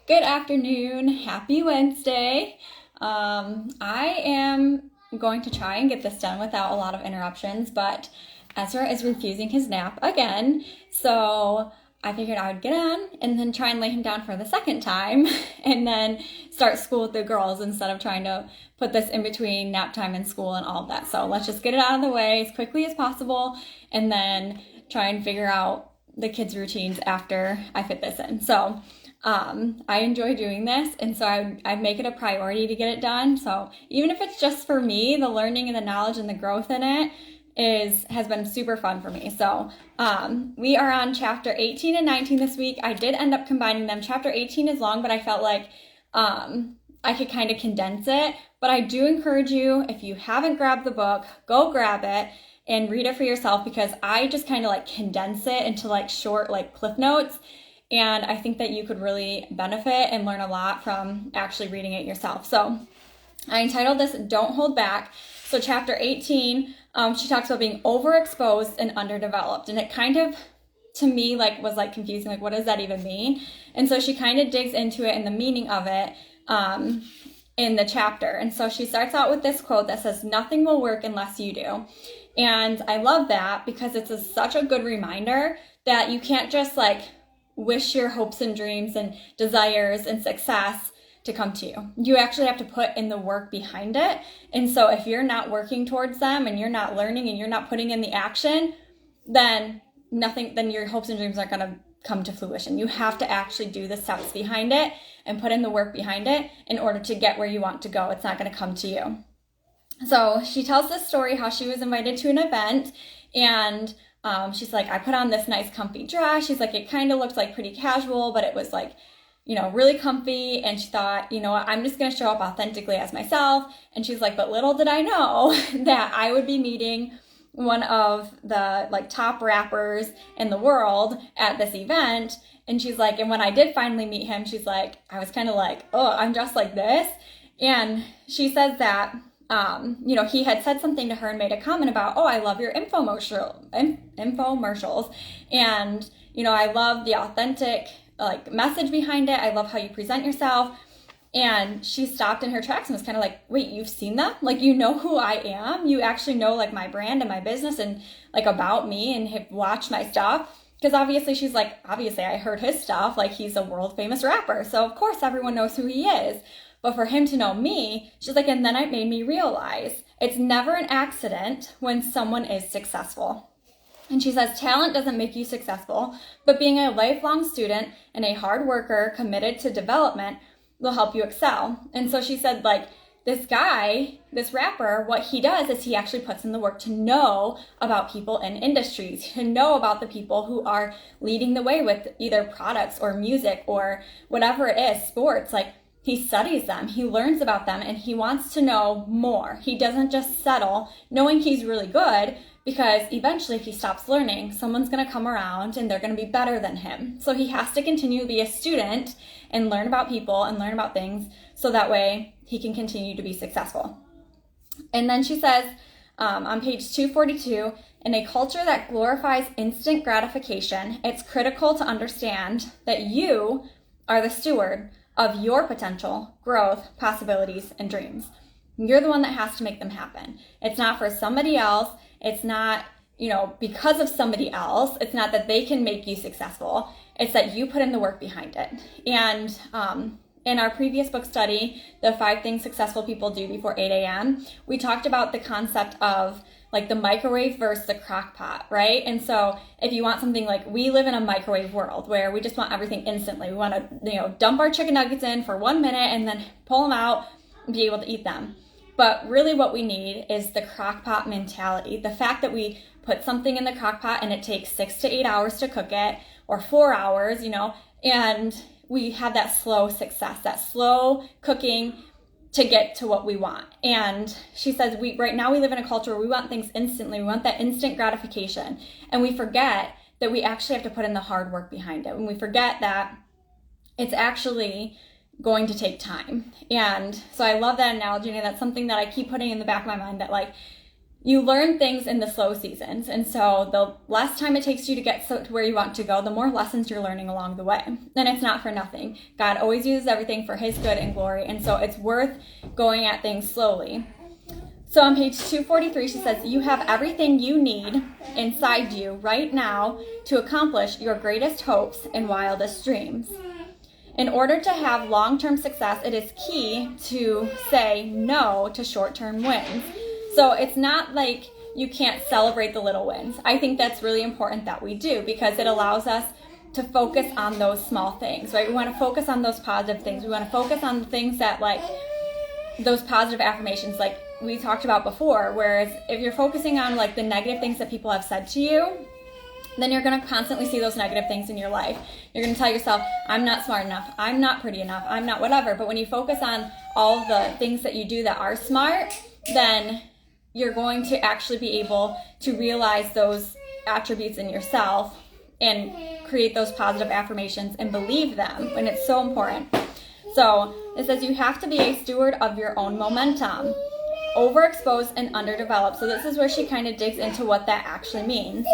Good afternoon. Happy Wednesday. I am going to try and get this done without a lot of interruptions, but Ezra is refusing his nap again. So I figured I would get on and then try and lay him down for the second time and then start school with the girls instead of trying to put this in between nap time and school and all of that. So let's just get it out of the way as quickly as possible and then try and figure out the kids' routines after I fit this in. So I enjoy doing this, and so I make it a priority to get it done. So even if it's just for me, the learning and the knowledge and the growth in it has been super fun for me. So we are on chapter 18 and 19 this week. I did end up combining them. Chapter 18 is long, but I felt like I could kind of condense it. But I do encourage you, if you haven't grabbed the book, go grab it and read it for yourself, because I just kind of like condense it into like short like cliff notes. And I think that you could really benefit and learn a lot from actually reading it yourself. So I entitled this Don't Hold Back. So chapter 18, she talks about being overexposed and underdeveloped. And it kind of, to me, like was like confusing, like what does that even mean? And so she kind of digs into it and the meaning of it in the chapter. And so she starts out with this quote that says, "Nothing will work unless you do." And I love that because it's such a good reminder that you can't just like wish your hopes and dreams and desires and success to come to you. You actually have to put in the work behind it. And so if you're not working towards them and you're not learning and you're not putting in the action, then your hopes and dreams aren't going to come to fruition. You have to actually do the steps behind it and put in the work behind it in order to get where you want to go. It's not going to come to you. So she tells this story how she was invited to an event, and she's like, I put on this nice comfy dress. She's like, it kind of looked like pretty casual, but it was like, really comfy. And she thought, I'm just going to show up authentically as myself. And she's like, but little did I know that I would be meeting one of the like top rappers in the world at this event. And she's like, and when I did finally meet him, she's like, I was kind of like, oh, I'm dressed like this. And she says that he had said something to her and made a comment about, oh, I love your infomercials. And, I love the authentic like message behind it. I love how you present yourself. And she stopped in her tracks and was kind of like, wait, you've seen them? Like, you know who I am? You actually know like my brand and my business and like about me and have watched my stuff. Because obviously I heard his stuff. Like, he's a world famous rapper. So of course everyone knows who he is. But for him to know me, she's like, and then it made me realize it's never an accident when someone is successful. And she says, talent doesn't make you successful, but being a lifelong student and a hard worker committed to development will help you excel. And so she said, like, this guy, this rapper, what he does is he actually puts in the work to know about people in industries, to know about the people who are leading the way with either products or music or whatever it is, sports. Like, he studies them, he learns about them, and he wants to know more. He doesn't just settle knowing he's really good, because eventually if he stops learning, someone's going to come around and they're going to be better than him. So he has to continue to be a student and learn about people and learn about things so that way he can continue to be successful. And then she says on page 242, in a culture that glorifies instant gratification, it's critical to understand that you are the steward of your potential, growth, possibilities, and dreams. You're the one that has to make them happen. It's not for somebody else. It's not, because of somebody else. It's not that they can make you successful. It's that you put in the work behind it. And in our previous book study, The 5 Things Successful People Do Before 8 a.m., we talked about the concept of like the microwave versus the crock pot, right? And so if you want something, like, we live in a microwave world where we just want everything instantly. We want to, dump our chicken nuggets in for 1 minute and then pull them out and be able to eat them. But really what we need is the crock pot mentality. The fact that we put something in the crock pot and it takes 6 to 8 hours to cook it, or 4 hours, and we have that slow success, that slow cooking to get to what we want. And she says, right now we live in a culture where we want things instantly. We want that instant gratification. And we forget that we actually have to put in the hard work behind it. And we forget that it's actually going to take time. And so I love that analogy, and that's something that I keep putting in the back of my mind, that like, you learn things in the slow seasons. And so the less time it takes you to get to where you want to go, the more lessons you're learning along the way. And it's not for nothing. God always uses everything for his good and glory. And so it's worth going at things slowly. So on page 243, she says, you have everything you need inside you right now to accomplish your greatest hopes and wildest dreams. In order to have long-term success, it is key to say no to short-term wins. So it's not like you can't celebrate the little wins. I think that's really important that we do, because it allows us to focus on those small things, right? We want to focus on those positive things. We want to focus on the things that, like, those positive affirmations, like we talked about before. Whereas if you're focusing on like the negative things that people have said to you, then you're going to constantly see those negative things in your life. You're going to tell yourself, I'm not smart enough, I'm not pretty enough, I'm not whatever. But when you focus on all the things that you do that are smart, then you're going to actually be able to realize those attributes in yourself and create those positive affirmations and believe them. And it's so important. So it says you have to be a steward of your own momentum. Overexposed and underdeveloped. So this is where she kind of digs into what that actually means.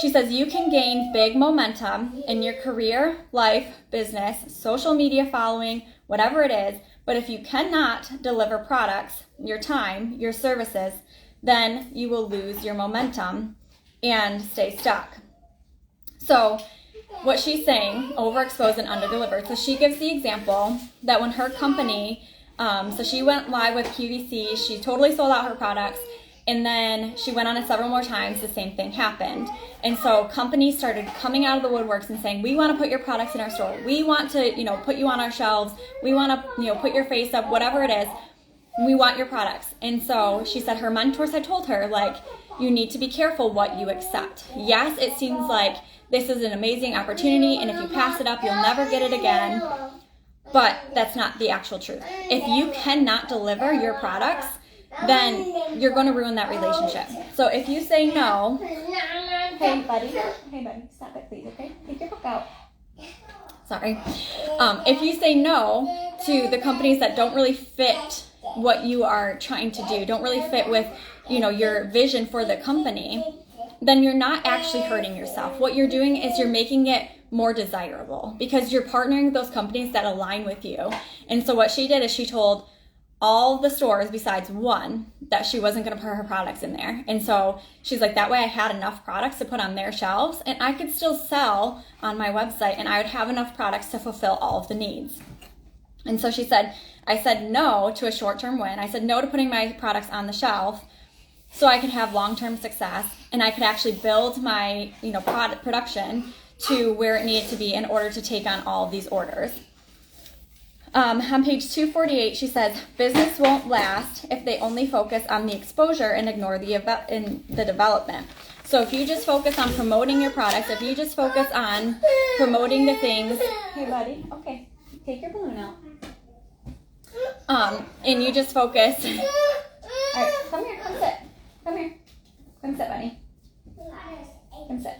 She says you can gain big momentum in your career, life, business, social media following, whatever it is. But if you cannot deliver products, your time, your services, then you will lose your momentum and stay stuck. So what she's saying, overexposed and underdelivered. So she gives the example that when her company, so she went live with QVC, she totally sold out her products, and then she went on it several more times, the same thing happened. And so companies started coming out of the woodworks and saying, we want to put your products in our store. We want to, put you on our shelves. We want to, put your face up, whatever it is. We want your products. And so she said her mentors had told her, like, you need to be careful what you accept. Yes, it seems like this is an amazing opportunity, and if you pass it up, you'll never get it again. But that's not the actual truth. If you cannot deliver your products, then you're going to ruin that relationship. So if you say no, hey buddy, stop it please, okay? Take your book out. Sorry. If you say no to the companies that don't really fit what you are trying to do, don't really fit with, your vision for the company, then you're not actually hurting yourself. What you're doing is you're making it more desirable because you're partnering with those companies that align with you. And so what she did is she told all the stores besides one that she wasn't going to put her products in there. And so she's like, that way I had enough products to put on their shelves and I could still sell on my website and I would have enough products to fulfill all of the needs. And so she said, I said no to a short-term win. I said no to putting my products on the shelf so I could have long-term success and I could actually build my, product production to where it needed to be in order to take on all of these orders. On page 248, she says, business won't last if they only focus on the exposure and ignore the development. So if you just focus on promoting your products, if you just focus on promoting the things, hey buddy, okay, take your balloon out. And you just focus, all right, come here, come sit. Come sit, buddy. Come sit.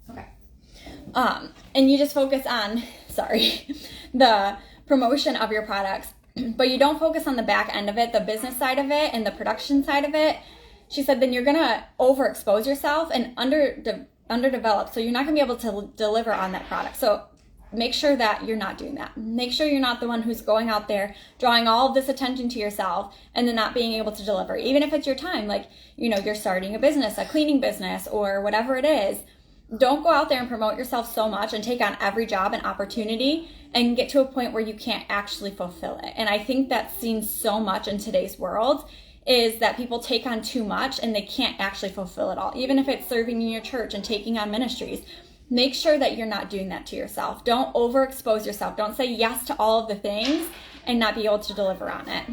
Okay. And you just focus on, the promotion of your products, but you don't focus on the back end of it, the business side of it and the production side of it. She said, then you're going to overexpose yourself and underdevelop. So you're not going to be able to deliver on that product. So make sure that you're not doing that. Make sure you're not the one who's going out there, drawing all of this attention to yourself and then not being able to deliver. Even if it's your time, like, you're starting a business, a cleaning business or whatever it is. Don't go out there and promote yourself so much and take on every job and opportunity and get to a point where you can't actually fulfill it. And I think that's seen so much in today's world is that people take on too much and they can't actually fulfill it all. Even if it's serving in your church and taking on ministries, make sure that you're not doing that to yourself. Don't overexpose yourself. Don't say yes to all of the things and not be able to deliver on it.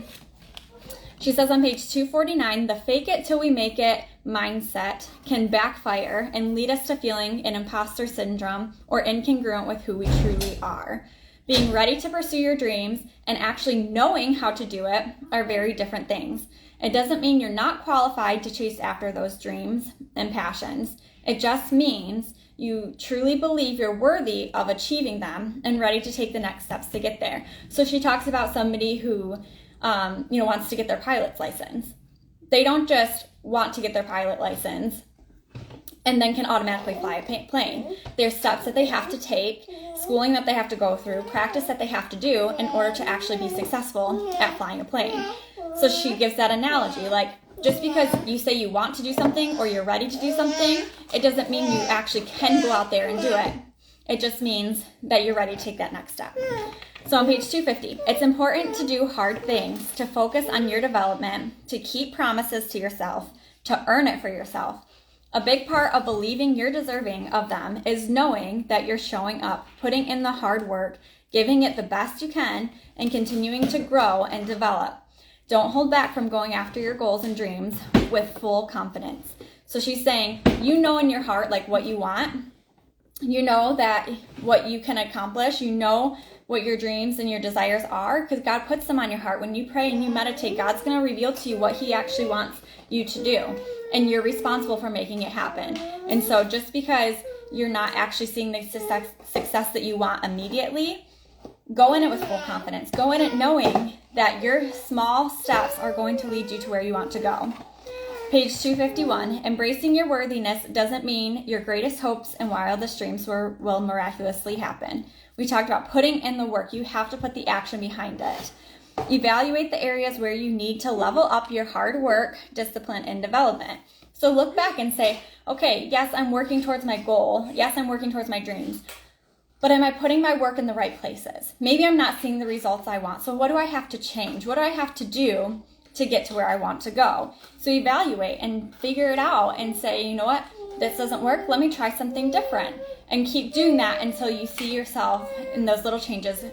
She says on page 249, the fake it till we make it mindset can backfire and lead us to feeling an imposter syndrome or incongruent with who we truly are. Being ready to pursue your dreams and actually knowing how to do it are very different things. It doesn't mean you're not qualified to chase after those dreams and passions. It just means you truly believe you're worthy of achieving them and ready to take the next steps to get there. So she talks about somebody who wants to get their pilot's license. they don't just want to get their pilot license and then can automatically fly a plane. There's steps that they have to take, schooling that they have to go through, practice that they have to do in order to actually be successful at flying a plane. So she gives that analogy, like, just because you say you want to do something or you're ready to do something, it doesn't mean you actually can go out there and do it. It just means that you're ready to take that next step. So on page 250, it's important to do hard things, to focus on your development, to keep promises to yourself, to earn it for yourself. A big part of believing you're deserving of them is knowing that you're showing up, putting in the hard work, giving it the best you can, and continuing to grow and develop. Don't hold back from going after your goals and dreams with full confidence. So she's saying, you know in your heart, like, what you want. You know that what you can accomplish. You know what your dreams and your desires are, because God puts them on your heart. When you pray and you meditate, God's going to reveal to you what he actually wants you to do, and you're responsible for making it happen. And so just because you're not actually seeing the success that you want immediately, go in it with full confidence. Go in it knowing that your small steps are going to lead you to where you want to go. Page 251, embracing your worthiness doesn't mean your greatest hopes and wildest dreams will miraculously happen. We talked about putting in the work. You have to put the action behind it. Evaluate the areas where you need to level up your hard work, discipline, and development. So look back and say, okay, yes, I'm working towards my goal. Yes, I'm working towards my dreams. But am I putting my work in the right places? Maybe I'm not seeing the results I want. So what do I have to change? What do I have to do to get to where I want to go? So evaluate and figure it out and say, you know what? This doesn't work. Let me try something different. And keep doing that until you see yourself in those little changes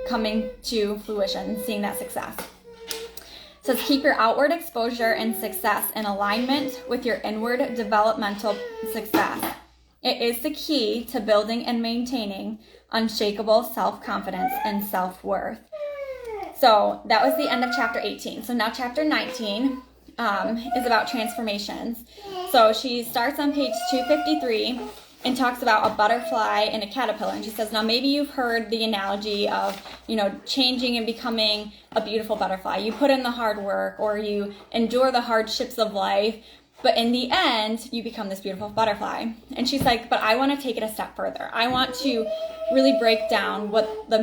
coming to fruition, seeing that success. It says keep your outward exposure and success in alignment with your inward developmental success. It is the key to building and maintaining unshakable self-confidence and self-worth. So that was the end of chapter 18. So now chapter 19 is about transformations. So she starts on page 253 and talks about a butterfly and a caterpillar. And she says, now maybe you've heard the analogy of, changing and becoming a beautiful butterfly. You put in the hard work or you endure the hardships of life, but in the end, you become this beautiful butterfly. And she's like, but I want to take it a step further. I want to really break down what the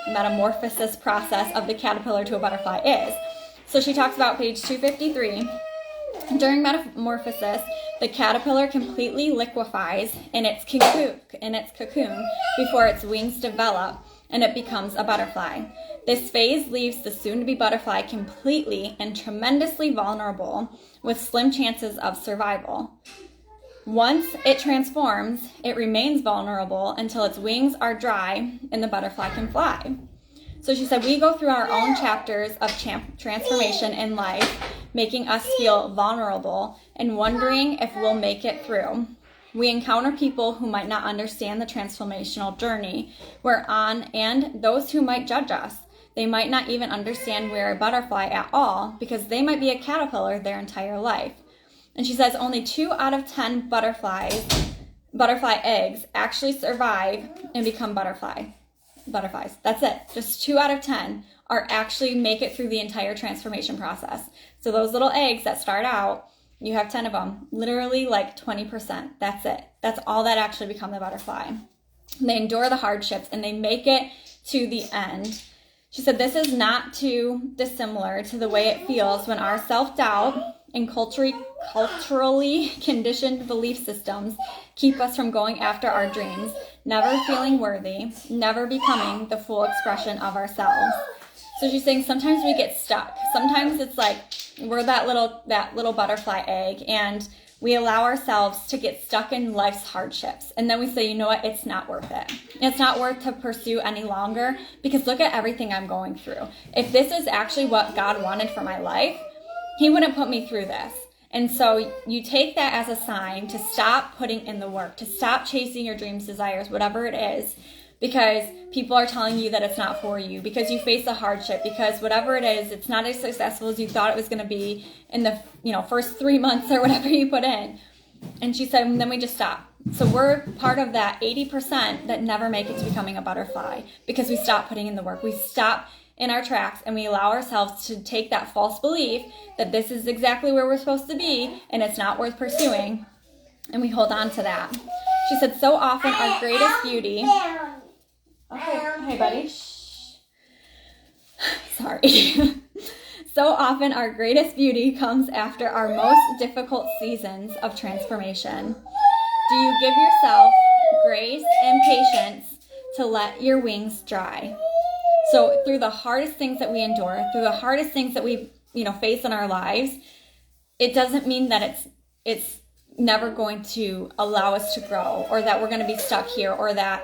metamorphosis process of the caterpillar to a butterfly is. So she talks about page 253. During metamorphosis, the caterpillar completely liquefies in its cocoon before its wings develop and it becomes a butterfly. This phase leaves the soon-to-be butterfly completely and tremendously vulnerable with slim chances of survival. Once it transforms, it remains vulnerable until its wings are dry and the butterfly can fly. So she said, we go through our own chapters of transformation in life, making us feel vulnerable and wondering if we'll make it through. We encounter people who might not understand the transformational journey we're on and those who might judge us. They might not even understand we're a butterfly at all because they might be a caterpillar their entire life. And she says only 2 out of 10 butterfly eggs actually survive and become butterflies. That's it. Just 2 out of 10 are actually make it through the entire transformation process. So those little eggs that start out, you have 10 of them, literally like 20%. That's it. That's all that actually become the butterfly. They endure the hardships and they make it to the end. She said this is not too dissimilar to the way it feels when our self-doubt and culturally conditioned belief systems keep us from going after our dreams, never feeling worthy, never becoming the full expression of ourselves. So she's saying sometimes we get stuck. Sometimes it's like we're that little butterfly egg and we allow ourselves to get stuck in life's hardships. And then we say, you know what, it's not worth it. It's not worth to pursue any longer because look at everything I'm going through. If this is actually what God wanted for my life, he wouldn't put me through this. And so you take that as a sign to stop putting in the work, to stop chasing your dreams, desires, whatever it is, because people are telling you that it's not for you, because you face a hardship, because whatever it is, it's not as successful as you thought it was going to be in the first 3 months or whatever you put in. And she said, and then we just stop. So we're part of that 80% that never make it to becoming a butterfly because we stop putting in the work. We stop in our tracks and we allow ourselves to take that false belief that this is exactly where we're supposed to be and it's not worth pursuing, and we hold on to that. She said, so often our greatest beauty... Okay, hey buddy. Shh. Sorry. So often our greatest beauty comes after our most difficult seasons of transformation. Do you give yourself grace and patience to let your wings dry? So through the hardest things that we endure, through the hardest things that we, face in our lives, it doesn't mean that it's never going to allow us to grow, or that we're going to be stuck here, or that,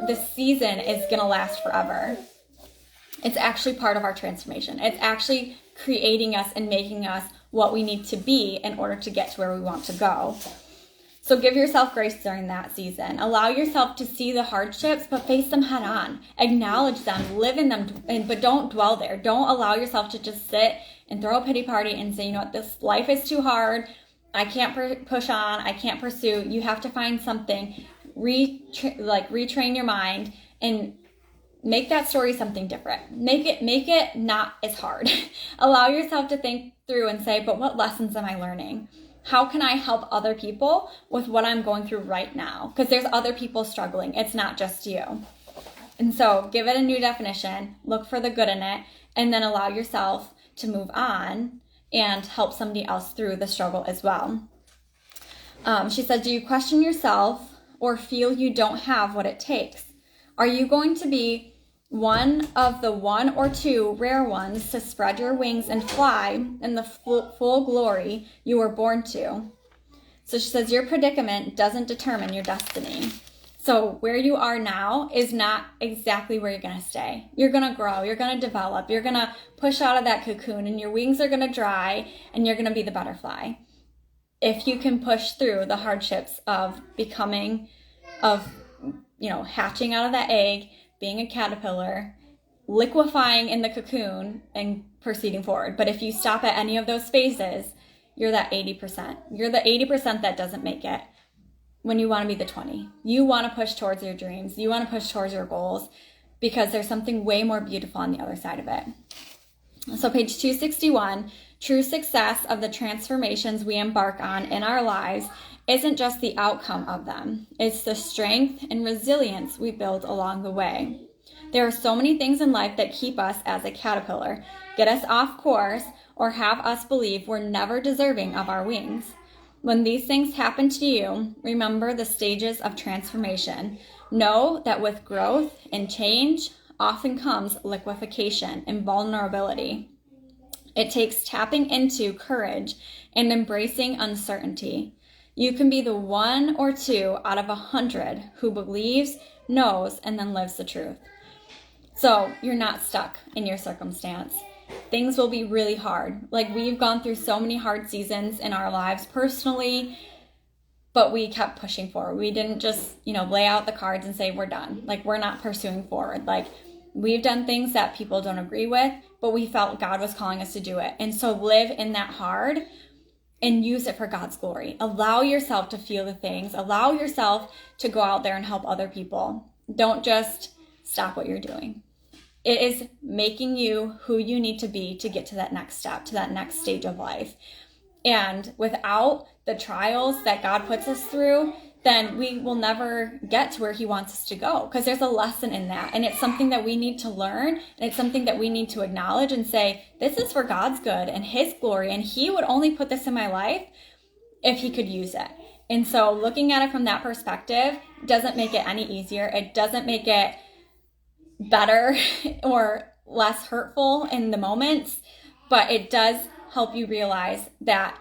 this season is going to last forever. It's actually part of our transformation. It's actually creating us and making us what we need to be in order to get to where we want to go. So give yourself grace during that season. Allow yourself to see the hardships, but face them head on. Acknowledge them, live in them, but don't dwell there. Don't allow yourself to just sit and throw a pity party and say, this life is too hard. I can't push on. I can't pursue. You have to find something. Retrain your mind and make that story something different. Make it not as hard. Allow yourself to think through and say, but what lessons am I learning? How can I help other people with what I'm going through right now? Because there's other people struggling. It's not just you. And so give it a new definition, look for the good in it, and then allow yourself to move on and help somebody else through the struggle as well. She said, do you question yourself or feel you don't have what it takes? Are you going to be one of the 1 or 2 rare ones to spread your wings and fly in the full glory you were born to? So she says, your predicament doesn't determine your destiny. So where you are now is not exactly where you're going to stay. You're going to grow, you're going to develop, you're going to push out of that cocoon, and your wings are going to dry, and you're going to be the butterfly. If you can push through the hardships of hatching out of that egg, being a caterpillar, liquefying in the cocoon, and proceeding forward. But if you stop at any of those phases, you're that 80%. You're the 80% that doesn't make it when you want to be the 20. You want to push towards your dreams. You want to push towards your goals because there's something way more beautiful on the other side of it. So page 261, true success of the transformations we embark on in our lives isn't just the outcome of them. It's the strength and resilience we build along the way. There are so many things in life that keep us as a caterpillar, get us off course, or have us believe we're never deserving of our wings. When these things happen to you, remember the stages of transformation. Know that with growth and change often comes liquefaction and vulnerability. It takes tapping into courage and embracing uncertainty. You can be the 1 or 2 out of 100 who believes, knows, and then lives the truth. So you're not stuck in your circumstance. Things will be really hard. We've gone through so many hard seasons in our lives personally, but we kept pushing forward. We didn't just, lay out the cards and say we're done. We're not pursuing forward. We've done things that people don't agree with, but we felt God was calling us to do it. And so live in that hard and use it for God's glory. Allow yourself to feel the things. Allow yourself to go out there and help other people. Don't just stop what you're doing. It is making you who you need to be to get to that next step, to that next stage of life. And without the trials that God puts us through, then we will never get to where he wants us to go, because there's a lesson in that. And it's something that we need to learn. And it's something that we need to acknowledge and say, this is for God's good and his glory. And he would only put this in my life if he could use it. And so looking at it from that perspective doesn't make it any easier. It doesn't make it better or less hurtful in the moments, but it does help you realize that,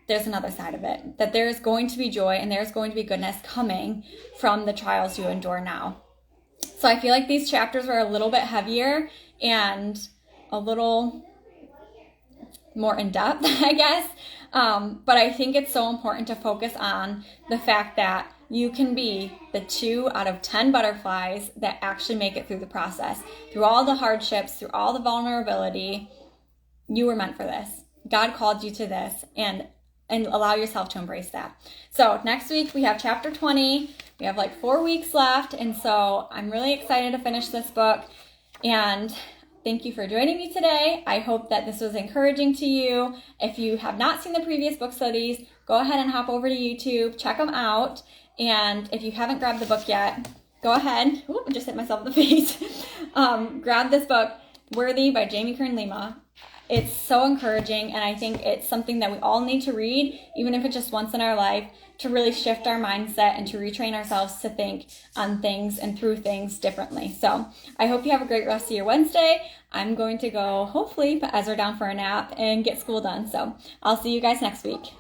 there's another side of it, that there is going to be joy and there's going to be goodness coming from the trials you endure now. So I feel like these chapters were a little bit heavier and a little more in depth, I guess. But I think it's so important to focus on the fact that you can be the 2 out of 10 butterflies that actually make it through the process. Through all the hardships, through all the vulnerability, you were meant for this. God called you to this, and allow yourself to embrace that. So next week we have chapter 20. We have 4 weeks left, and so I'm really excited to finish this book. And thank you for joining me today. I hope that this was encouraging to you. If you have not seen the previous book studies, go ahead and hop over to YouTube, check them out. And if you haven't grabbed the book yet, go ahead. Ooh, I just hit myself in the face. Grab this book, Worthy by Jamie Kern Lima. It's so encouraging, and I think it's something that we all need to read, even if it's just once in our life, to really shift our mindset and to retrain ourselves to think on things and through things differently. So I hope you have a great rest of your Wednesday. I'm going to go, hopefully, put Ezra down for a nap and get school done. So I'll see you guys next week.